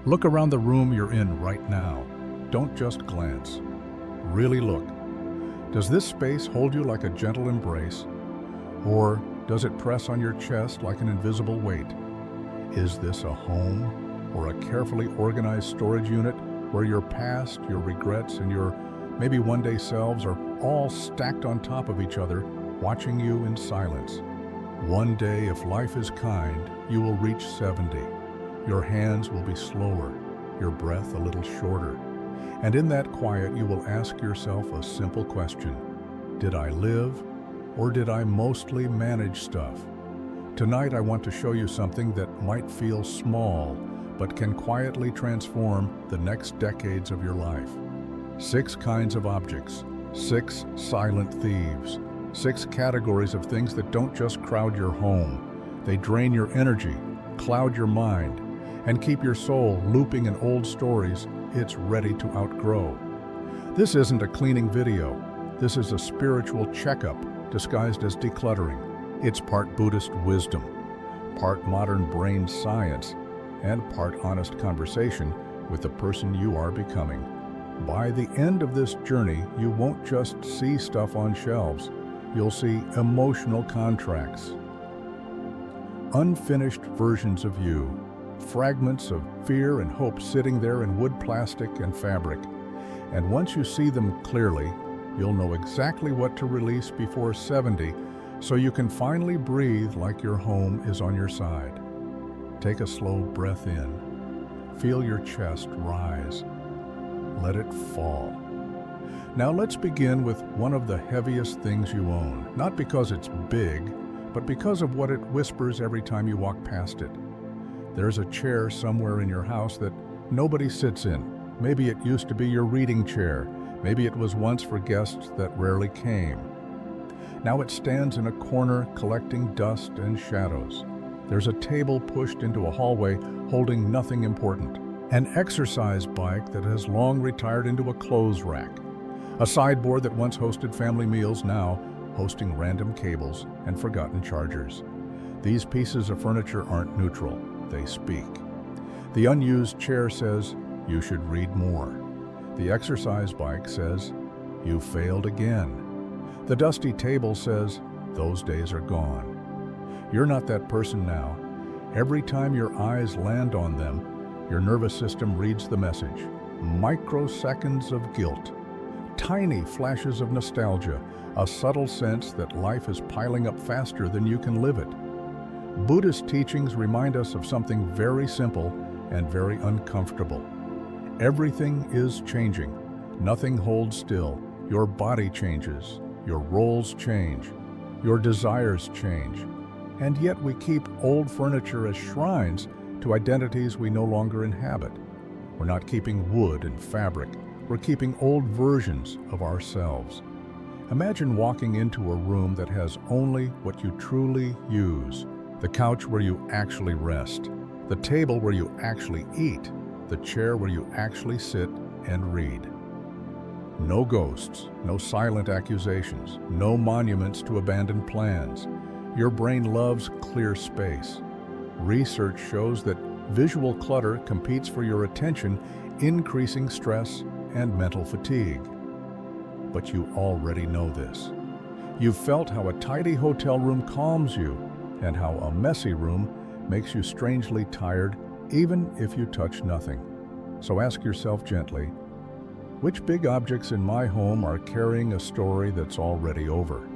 Look around the room you're in right now. Don't just glance. Really look. Does this space hold you like a gentle embrace? Or does it press on your chest like an invisible weight? Is this a home or a carefully organized storage unit where your past, your regrets, and your maybe one day selves are all stacked on top of each other, watching you in silence? One day, if life is kind, you will reach 70. Your hands will be slower, your breath a little shorter. And in that quiet, you will ask yourself a simple question. Did I live, or did I mostly manage stuff? Tonight, I want to show you something that might feel small, but can quietly transform the next decades of your life. 6 kinds of objects, 6 silent thieves, 6 categories of things that don't just crowd your home. They drain your energy, cloud your mind, and keep your soul looping in old stories it's ready to outgrow. This isn't a cleaning video. This is a spiritual checkup disguised as decluttering. It's part Buddhist wisdom, part modern brain science, and part honest conversation with the person you are becoming. By the end of this journey, you won't just see stuff on shelves. You'll see emotional contracts, unfinished versions of you, fragments of fear and hope sitting there in wood, plastic, and fabric. And once you see them clearly, you'll know exactly what to release before 70, so you can finally breathe like your home is on your side. Take a slow breath in. Feel your chest rise. Let it fall. Now let's begin with one of the heaviest things you own, not because it's big, but because of what it whispers every time you walk past it. There's a chair somewhere in your house that nobody sits in. Maybe it used to be your reading chair. Maybe it was once for guests that rarely came. Now it stands in a corner collecting dust and shadows. There's a table pushed into a hallway holding nothing important. An exercise bike that has long retired into a clothes rack. A sideboard that once hosted family meals, now hosting random cables and forgotten chargers. These pieces of furniture aren't neutral, they speak. The unused chair says, you should read more. The exercise bike says, you failed again. The dusty table says, those days are gone. You're not that person now. Every time your eyes land on them, your nervous system reads the message. Microseconds of guilt. Tiny flashes of nostalgia, a subtle sense that life is piling up faster than you can live it. Buddhist teachings remind us of something very simple and very uncomfortable. Everything is changing. Nothing holds still. Your body changes. Your roles change. Your desires change. And yet we keep old furniture as shrines to identities we no longer inhabit. We're not keeping wood and fabric. We're keeping old versions of ourselves. Imagine walking into a room that has only what you truly use. The couch where you actually rest. The table where you actually eat. The chair where you actually sit and read. No ghosts, no silent accusations, no monuments to abandoned plans. Your brain loves clear space. Research shows that visual clutter competes for your attention, increasing stress and mental fatigue. But you already know this. You've felt how a tidy hotel room calms you and how a messy room makes you strangely tired even if you touch nothing. So ask yourself gently, which big objects in my home are carrying a story that's already over?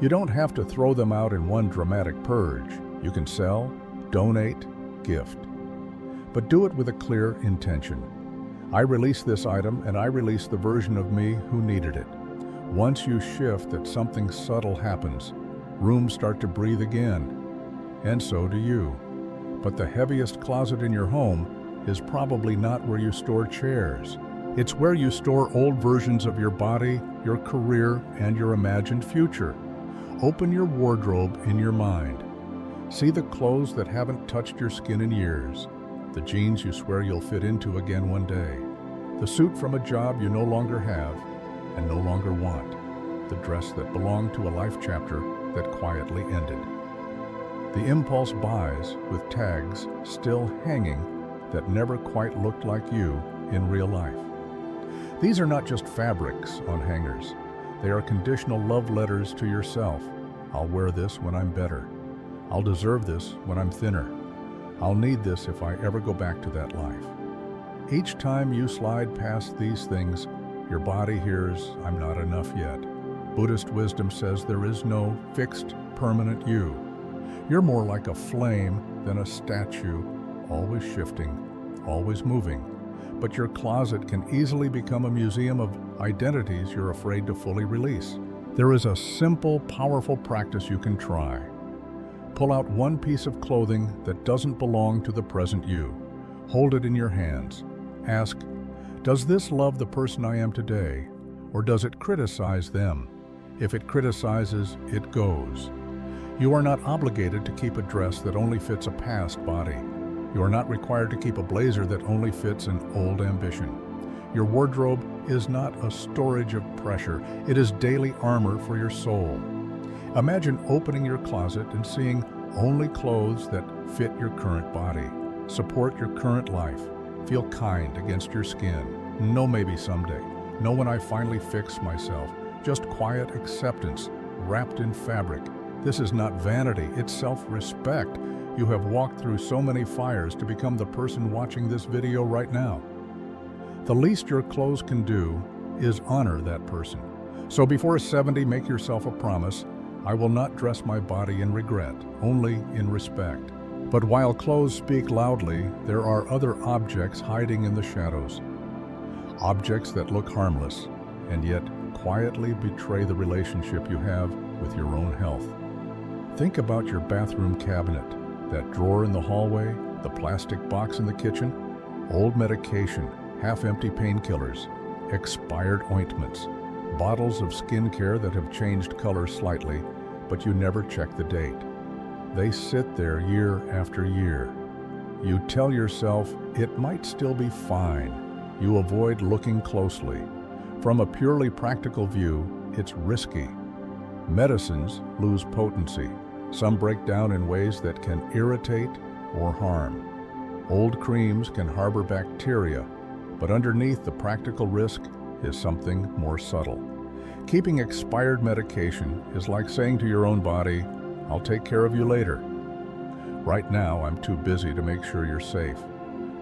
You don't have to throw them out in one dramatic purge. You can sell, donate, gift. But do it with a clear intention. I release this item and I release the version of me who needed it. Once you shift that, something subtle happens. Rooms start to breathe again. And so do you. But the heaviest closet in your home is probably not where you store chairs. It's where you store old versions of your body, your career, and your imagined future. Open your wardrobe in your mind. See the clothes that haven't touched your skin in years. The jeans you swear you'll fit into again one day. The suit from a job you no longer have and no longer want. The dress that belonged to a life chapter that quietly ended. The impulse buys with tags still hanging that never quite looked like you in real life. These are not just fabrics on hangers. They are conditional love letters to yourself. I'll wear this when I'm better. I'll deserve this when I'm thinner. I'll need this if I ever go back to that life. Each time you slide past these things, your body hears, I'm not enough yet. Buddhist wisdom says there is no fixed, permanent you. You're more like a flame than a statue, always shifting, always moving. But your closet can easily become a museum of identities you're afraid to fully release. There is a simple, powerful practice you can try. Pull out one piece of clothing that doesn't belong to the present you. Hold it in your hands. Ask, does this love the person I am today, or does it criticize them? If it criticizes, it goes. You are not obligated to keep a dress that only fits a past body. You are not required to keep a blazer that only fits an old ambition. Your wardrobe is not a storage of pressure. It is daily armor for your soul. Imagine opening your closet and seeing only clothes that fit your current body. Support your current life. Feel kind against your skin. No maybe someday. No when I finally fix myself. Just quiet acceptance, wrapped in fabric. This is not vanity, it's self-respect. You have walked through so many fires to become the person watching this video right now. The least your clothes can do is honor that person. So before 70, make yourself a promise. I will not dress my body in regret, only in respect. But while clothes speak loudly, there are other objects hiding in the shadows. Objects that look harmless, and yet quietly betray the relationship you have with your own health. Think about your bathroom cabinet, that drawer in the hallway, the plastic box in the kitchen, old medication, half-empty painkillers, expired ointments, bottles of skincare that have changed color slightly, but you never check the date. They sit there year after year. You tell yourself it might still be fine. You avoid looking closely. From a purely practical view, it's risky. Medicines lose potency. Some break down in ways that can irritate or harm. Old creams can harbor bacteria, but underneath the practical risk is something more subtle. Keeping expired medication is like saying to your own body, I'll take care of you later. Right now, I'm too busy to make sure you're safe.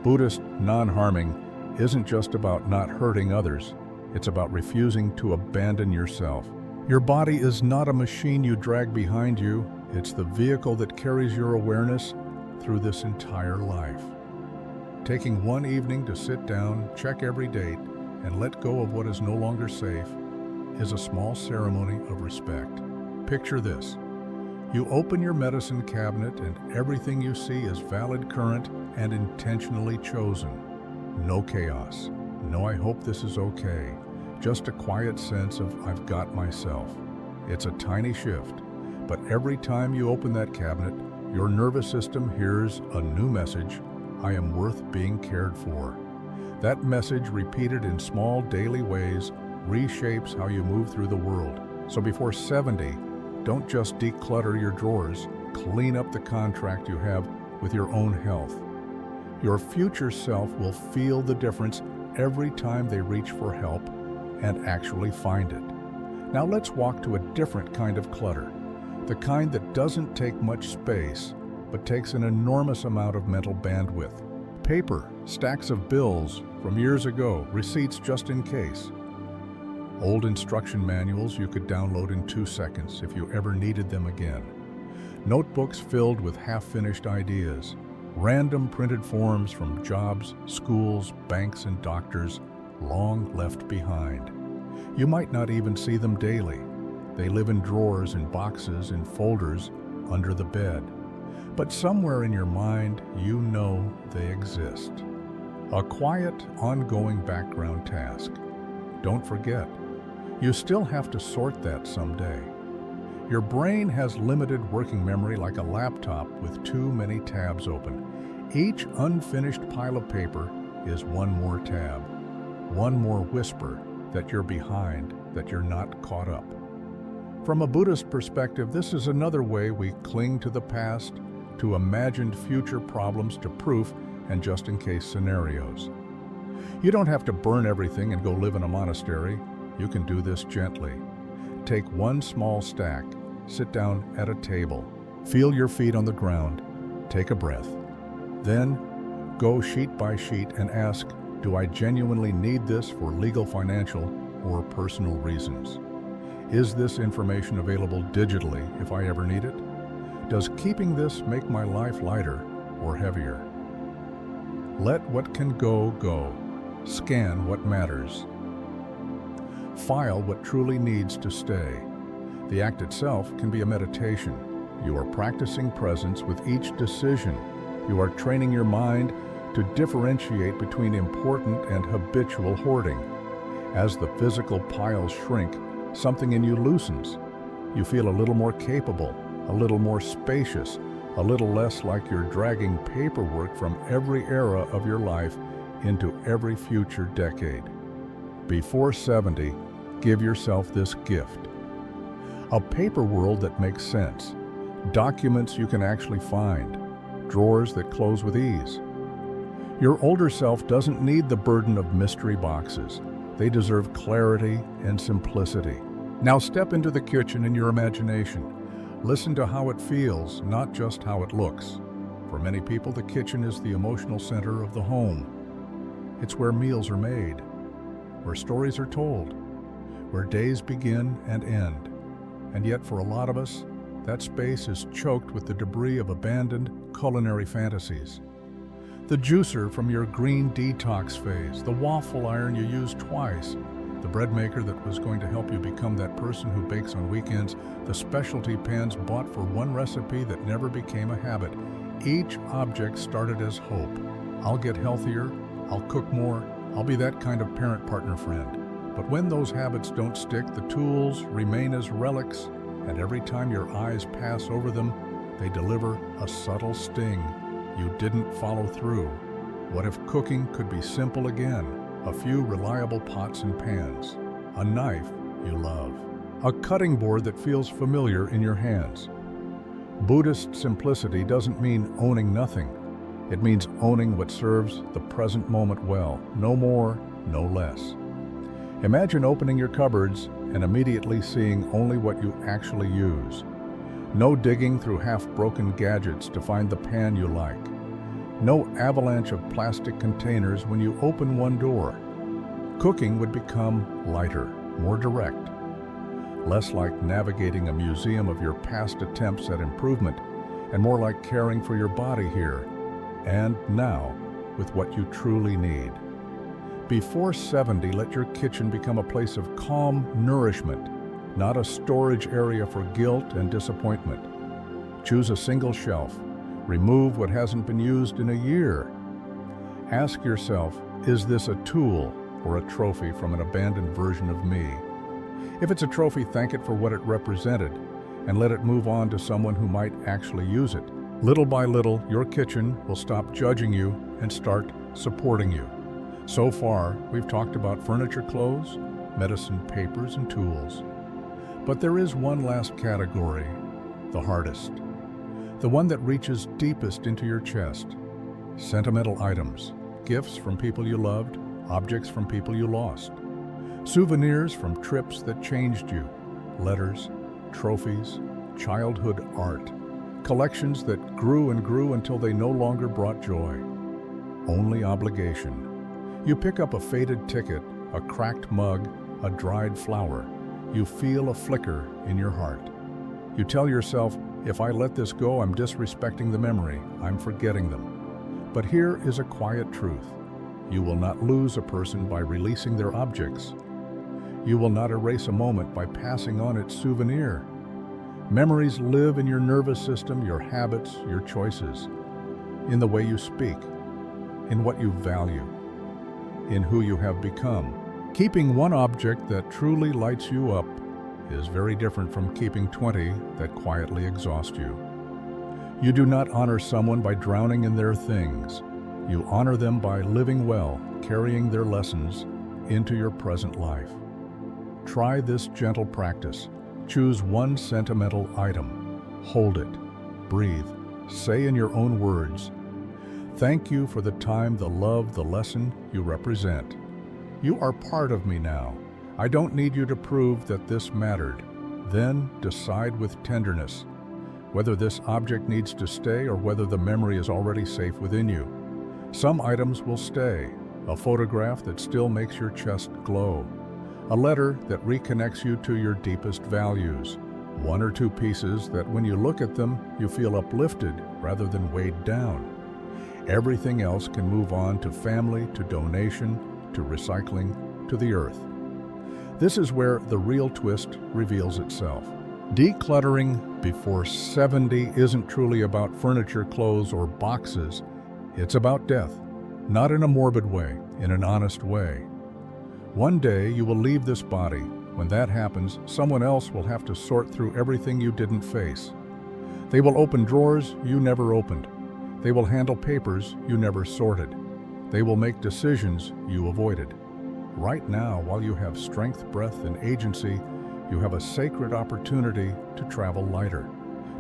Buddhist non-harming isn't just about not hurting others. It's about refusing to abandon yourself. Your body is not a machine you drag behind you. It's the vehicle that carries your awareness through this entire life. Taking one evening to sit down, check every date, and let go of what is no longer safe is a small ceremony of respect. Picture this. You open your medicine cabinet and everything you see is valid, current, and intentionally chosen. No chaos. No, I hope this is okay. Just a quiet sense of I've got myself. It's a tiny shift, but every time you open that cabinet, your nervous system hears a new message, I am worth being cared for. That message, repeated in small daily ways, reshapes how you move through the world. So before 70, don't just declutter your drawers, clean up the contract you have with your own health. Your future self will feel the difference every time they reach for help and actually find it. Now let's walk to a different kind of clutter, the kind that doesn't take much space, but takes an enormous amount of mental bandwidth. Paper, stacks of bills from years ago, receipts just in case. Old instruction manuals you could download in 2 seconds if you ever needed them again. Notebooks filled with half-finished ideas. Random printed forms from jobs, schools, banks, and doctors, long left behind. You might not even see them daily. They live in drawers, in boxes, in folders, under the bed. But somewhere in your mind, you know they exist. A quiet, ongoing background task. Don't forget, you still have to sort that someday. Your brain has limited working memory like a laptop with too many tabs open. Each unfinished pile of paper is one more tab, one more whisper that you're behind, that you're not caught up. From a Buddhist perspective, this is another way we cling to the past, to imagined future problems, to proof and just-in-case scenarios. You don't have to burn everything and go live in a monastery. You can do this gently. Take one small stack, sit down at a table, feel your feet on the ground, take a breath. Then, go sheet by sheet and ask, do I genuinely need this for legal, financial, or personal reasons? Is this information available digitally if I ever need it? Does keeping this make my life lighter or heavier? Let what can go, go. Scan what matters. File what truly needs to stay. The act itself can be a meditation. You are practicing presence with each decision. You are training your mind to differentiate between important and habitual hoarding. As the physical piles shrink, something in you loosens. You feel a little more capable, a little more spacious, a little less like you're dragging paperwork from every era of your life into every future decade. Before 70, give yourself this gift. A paper world that makes sense. Documents you can actually find. Drawers that close with ease. Your older self doesn't need the burden of mystery boxes. They deserve clarity and simplicity. Now step into the kitchen in your imagination. Listen to how it feels, not just how it looks. For many people, the kitchen is the emotional center of the home. It's where meals are made, where stories are told, where days begin and end. And yet for a lot of us, that space is choked with the debris of abandoned culinary fantasies. The juicer from your green detox phase, the waffle iron you used twice, the bread maker that was going to help you become that person who bakes on weekends, the specialty pans bought for one recipe that never became a habit. Each object started as hope. I'll get healthier, I'll cook more, I'll be that kind of parent-partner friend. But when those habits don't stick, the tools remain as relics, and every time your eyes pass over them, they deliver a subtle sting. You didn't follow through. What if cooking could be simple again? A few reliable pots and pans, a knife you love, a cutting board that feels familiar in your hands. Buddhist simplicity doesn't mean owning nothing. It means owning what serves the present moment well, no more, no less. Imagine opening your cupboards and immediately seeing only what you actually use. No digging through half-broken gadgets to find the pan you like. No avalanche of plastic containers when you open one door. Cooking would become lighter, more direct. Less like navigating a museum of your past attempts at improvement, and more like caring for your body here and now with what you truly need. Before 70, let your kitchen become a place of calm nourishment, not a storage area for guilt and disappointment. Choose a single shelf. Remove what hasn't been used in a year. Ask yourself, is this a tool or a trophy from an abandoned version of me? If it's a trophy, thank it for what it represented and let it move on to someone who might actually use it. Little by little, your kitchen will stop judging you and start supporting you. So far, we've talked about furniture, clothes, medicine, papers, and tools. But there is one last category, the hardest. The one that reaches deepest into your chest. Sentimental items, gifts from people you loved, objects from people you lost. Souvenirs from trips that changed you, letters, trophies, childhood art. Collections that grew and grew until they no longer brought joy. Only obligation. You pick up a faded ticket, a cracked mug, a dried flower. You feel a flicker in your heart. You tell yourself, if I let this go, I'm disrespecting the memory, I'm forgetting them. But here is a quiet truth. You will not lose a person by releasing their objects. You will not erase a moment by passing on its souvenir. Memories live in your nervous system, your habits, your choices, in the way you speak, in what you value, in who you have become. Keeping one object that truly lights you up is very different from keeping 20 that quietly exhaust you. You do not honor someone by drowning in their things. You honor them by living well, carrying their lessons into your present life. Try this gentle practice. Choose one sentimental item. Hold it. Breathe. Say in your own words, Thank you for the time, the love, the lesson you represent. You are part of me now. I don't need you to prove that this mattered. Then decide with tenderness whether this object needs to stay or whether the memory is already safe within you. Some items will stay. A photograph that still makes your chest glow. A letter that reconnects you to your deepest values. One or two pieces that when you look at them, you feel uplifted rather than weighed down. Everything else can move on to family, to donation, to recycling, to the earth. This is where the real twist reveals itself. Decluttering before 70 isn't truly about furniture, clothes, or boxes. It's about death, not in a morbid way, in an honest way. One day you will leave this body. When that happens, someone else will have to sort through everything you didn't face. They will open drawers you never opened. They will handle papers you never sorted. They will make decisions you avoided. Right now, while you have strength, breath, and agency, you have a sacred opportunity to travel lighter,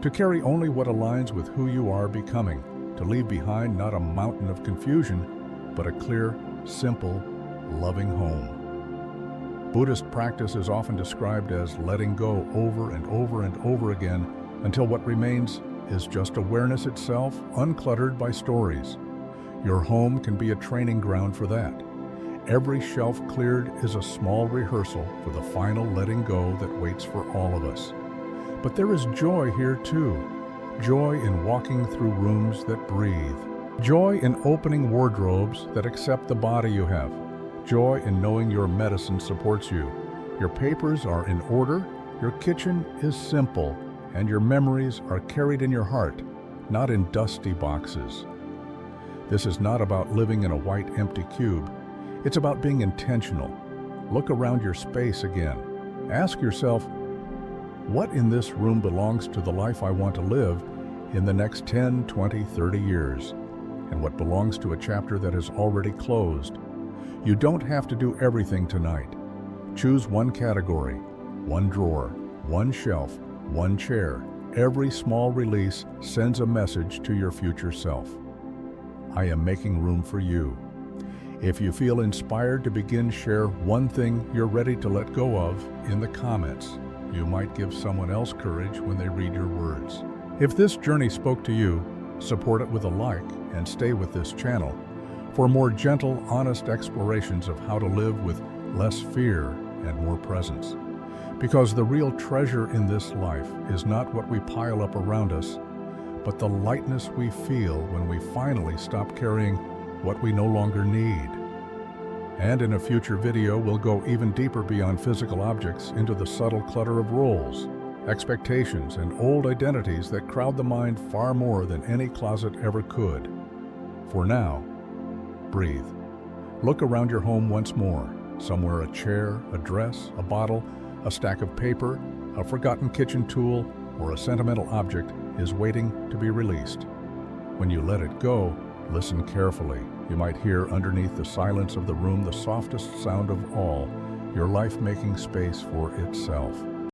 to carry only what aligns with who you are becoming, to leave behind not a mountain of confusion, but a clear, simple, loving home. Buddhist practice is often described as letting go over and over and over again until what remains is just awareness itself, uncluttered by stories. Your home can be a training ground for that. Every shelf cleared is a small rehearsal for the final letting go that waits for all of us. But there is joy here too. Joy in walking through rooms that breathe. Joy in opening wardrobes that accept the body you have. Joy in knowing your medicine supports you. Your papers are in order, your kitchen is simple, and your memories are carried in your heart, not in dusty boxes. This is not about living in a white, empty cube. It's about being intentional. Look around your space again. Ask yourself, what in this room belongs to the life I want to live in the next 10, 20, 30 years? And what belongs to a chapter that is already closed? You don't have to do everything tonight. Choose one category, one drawer, one shelf, one chair. Every small release sends a message to your future self. I am making room for you. If you feel inspired to begin, share one thing you're ready to let go of in the comments. You might give someone else courage when they read your words. If this journey spoke to you, support it with a like and stay with this channel for more gentle, honest explorations of how to live with less fear and more presence. Because the real treasure in this life is not what we pile up around us, but the lightness we feel when we finally stop carrying what we no longer need. And in a future video, we'll go even deeper beyond physical objects into the subtle clutter of roles, expectations, and old identities that crowd the mind far more than any closet ever could. For now, breathe. Look around your home once more. Somewhere a chair, a dress, a bottle, a stack of paper, a forgotten kitchen tool, or a sentimental object is waiting to be released. When you let it go, listen carefully. You might hear underneath the silence of the room the softest sound of all, your life making space for itself.